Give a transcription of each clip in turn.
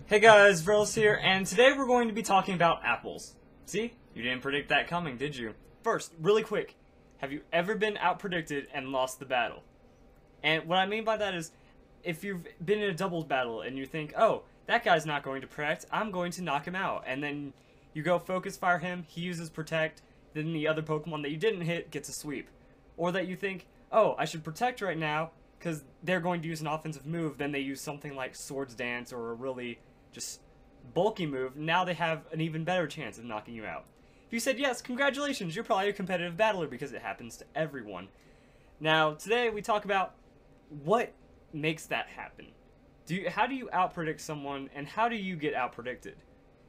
Hey guys, Vrelis here, and today we're going to be talking about apples. See? You didn't predict that coming, did you? First, really quick, have you ever been outpredicted and lost the battle? And what I mean by that is, if you've been in a doubles battle and you think, oh, that guy's not going to protect, I'm going to knock him out. And then you go focus fire him, he uses protect, then the other Pokemon that you didn't hit gets a sweep. Or that you think, oh, I should protect right now, because they're going to use an offensive move, then they use something like Swords Dance or a really just bulky move. Now they have an even better chance of knocking you out. If you said yes, congratulations, you're probably a competitive battler because it happens to everyone. Now, today we talk about what makes that happen. How do you outpredict someone, and how do you get outpredicted?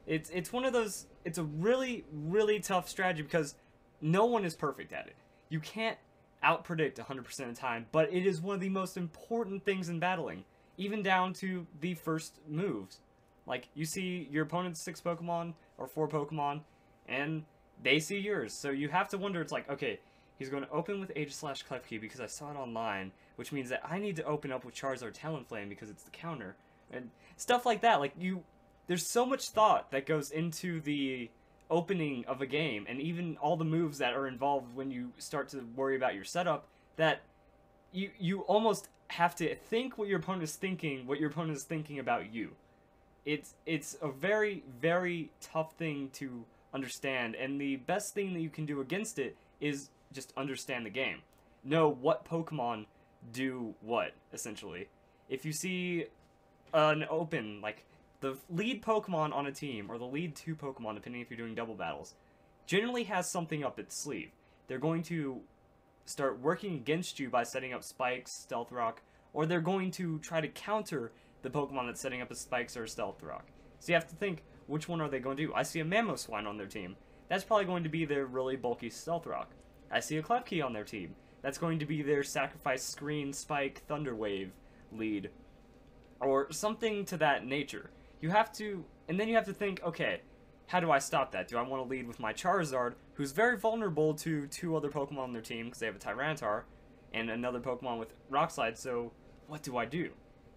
It's one of those, it's a really, really tough strategy because no one is perfect at it. You can't outpredict 100% of the time, but it is one of the most important things in battling, even down to the first moves. Like, you see your opponent's 6 Pokemon, or 4 Pokemon, and they see yours. So you have to wonder, it's like, okay, he's going to open with Aegislash Klefki because I saw it online, which means that I need to open up with Charizard Talonflame because it's the counter. And stuff like that. Like, there's so much thought that goes into the opening of a game, and even all the moves that are involved when you start to worry about your setup, that you almost have to think what your opponent is thinking about you. It's a very, very tough thing to understand, and the best thing that you can do against it is just understand the game. Know what Pokemon do what, essentially. If you see an open, like, the lead Pokemon on a team, or the lead 2 Pokemon, depending if you're doing double battles, generally has something up its sleeve. They're going to start working against you by setting up spikes, Stealth Rock, or they're going to try to counter the Pokemon that's setting up a Spikes or a Stealth Rock. So you have to think, which one are they going to do? I see a Mamoswine on their team. That's probably going to be their really bulky Stealth Rock. I see a Klefki on their team. That's going to be their Sacrifice, Screen, Spike, Thunder Wave lead. Or something to that nature. You have to, and then you have to think, okay, how do I stop that? Do I want to lead with my Charizard, who's very vulnerable to 2 other Pokemon on their team, because they have a Tyranitar, and another Pokemon with Rock Slide, so what do I do?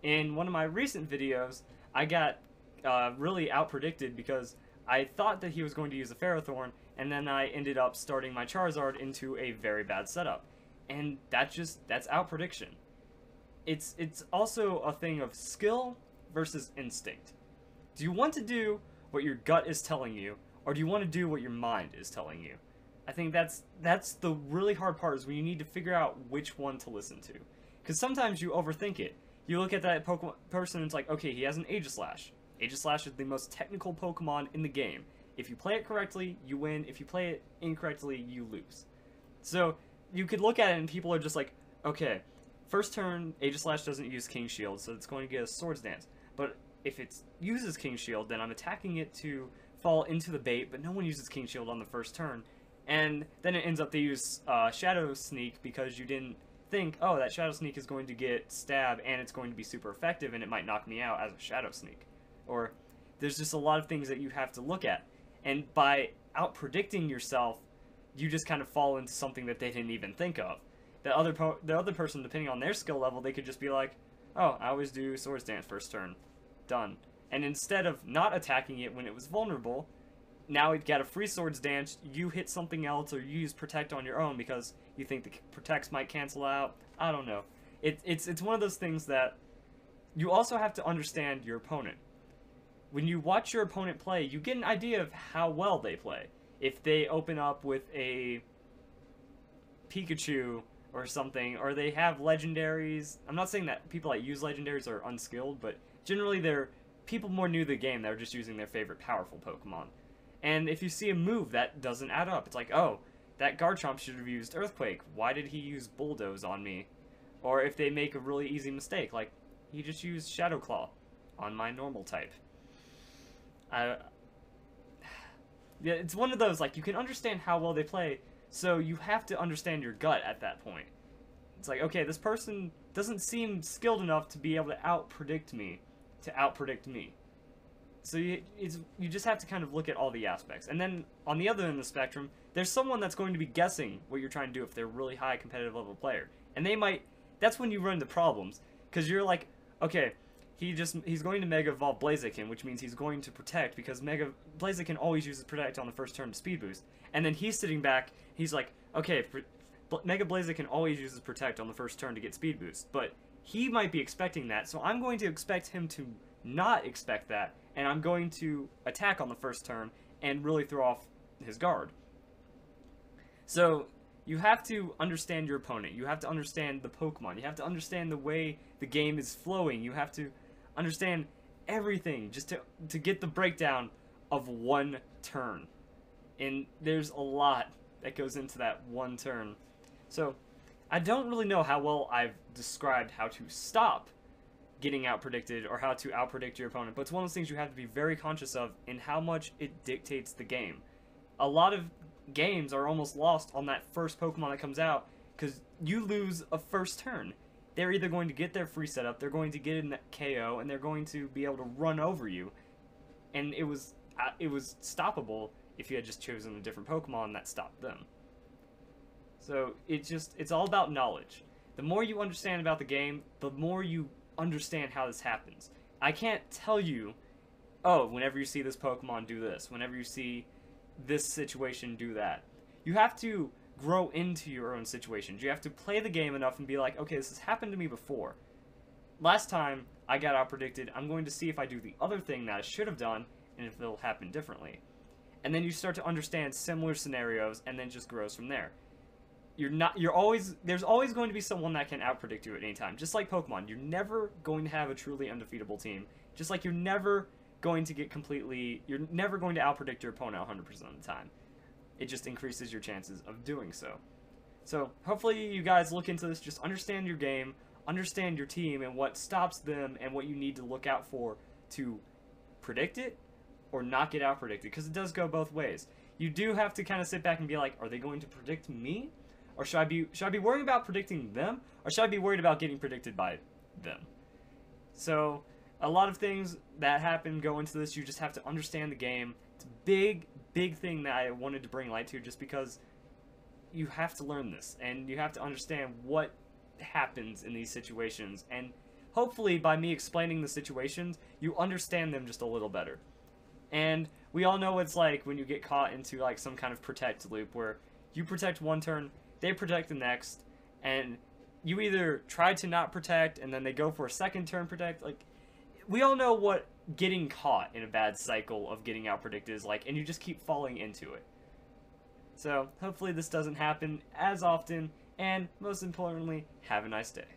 In one of my recent videos, I got really outpredicted because I thought that he was going to use a Ferrothorn, and then I ended up starting my Charizard into a very bad setup. And that's outprediction. It's also a thing of skill versus instinct. Do you want to do what your gut is telling you, or do you want to do what your mind is telling you? I think that's the really hard part, is when you need to figure out which one to listen to. Because sometimes you overthink it. You look at that Pokemon person and it's like, okay, he has an Aegislash. Aegislash is the most technical Pokemon in the game. If you play it correctly, you win. If you play it incorrectly, you lose. So you could look at it and people are just like, okay, first turn, Aegislash doesn't use King Shield, so it's going to get a Swords Dance. But if it uses King Shield, then I'm attacking it to fall into the bait, but no one uses King Shield on the first turn. And then it ends up they use Shadow Sneak because you didn't think, oh, that Shadow Sneak is going to get stab and it's going to be super effective and it might knock me out as a Shadow Sneak. Or there's just a lot of things that you have to look at. And by outpredicting yourself, you just kind of fall into something that they didn't even think of. The other person, depending on their skill level, they could just be like, oh, I always do Swords Dance first turn. Done. And instead of not attacking it when it was vulnerable, now it got a free Swords Dance, you hit something else, or you use Protect on your own because you think the Protects might cancel out. I don't know. It's one of those things that you also have to understand your opponent. When you watch your opponent play, you get an idea of how well they play. If they open up with a Pikachu or something, or they have legendaries. I'm not saying that people that use legendaries are unskilled, but generally they're people more new to the game that are just using their favorite powerful Pokemon. And if you see a move that doesn't add up, it's like, oh, that Garchomp should have used Earthquake. Why did he use Bulldoze on me? Or if they make a really easy mistake, like, he just used Shadow Claw on my normal type. Yeah, it's one of those, like, you can understand how well they play, so you have to understand your gut at that point. It's like, okay, this person doesn't seem skilled enough to be able to outpredict me. So you just have to kind of look at all the aspects. And then, on the other end of the spectrum, there's someone that's going to be guessing what you're trying to do if they're a really high competitive level player. And they might, that's when you run into problems. Because you're like, okay, he's going to Mega Evolve Blaziken, which means he's going to Protect, because Mega Blaziken always uses Protect on the first turn to Speed Boost. And then he's sitting back, he's like, okay, Mega Blaziken always uses Protect on the first turn to get Speed Boost, but he might be expecting that, so I'm going to expect him to not expect that, and I'm going to attack on the first turn and really throw off his guard. So you have to understand your opponent. You have to understand the Pokemon. You have to understand the way the game is flowing. You have to understand everything just to get the breakdown of one turn. And there's a lot that goes into that one turn. So I don't really know how well I've described how to stop getting out-predicted or how to out-predict your opponent, but it's one of those things you have to be very conscious of in how much it dictates the game. A lot of games are almost lost on that first Pokemon that comes out because you lose a first turn. They're either going to get their free setup, they're going to get in that KO, and they're going to be able to run over you. And it was stoppable if you had just chosen a different Pokemon that stopped them. So it's all about knowledge. The more you understand about the game, the more you understand how this happens. I can't tell you, oh, whenever you see this Pokemon, do this. Whenever you see this situation, do that. You have to grow into your own situations. You have to play the game enough and be like, okay, this has happened to me before. Last time I got out-predicted, I'm going to see if I do the other thing that I should have done and if it'll happen differently. And then you start to understand similar scenarios and then just grows from there. There's always going to be someone that can out-predict you at any time. Just like Pokemon, you're never going to have a truly undefeatable team. Just like you're never going to out-predict your opponent 100% of the time. It just increases your chances of doing so. So hopefully you guys look into this, just understand your game, understand your team and what stops them and what you need to look out for to predict it or not get out-predicted, because it does go both ways. You do have to kind of sit back and be like, are they going to predict me? Or should I be worrying about predicting them? Or should I be worried about getting predicted by them? So a lot of things that happen go into this. You just have to understand the game. It's a big thing that I wanted to bring light to, just because you have to learn this. And you have to understand what happens in these situations. And hopefully by me explaining the situations, you understand them just a little better. And we all know what it's like when you get caught into like some kind of protect loop where you protect one turn, they protect the next, and you either try to not protect and then they go for a second turn protect. Like, we all know what getting caught in a bad cycle of getting out predicted is like, and you just keep falling into it. So hopefully this doesn't happen as often, and most importantly, have a nice day.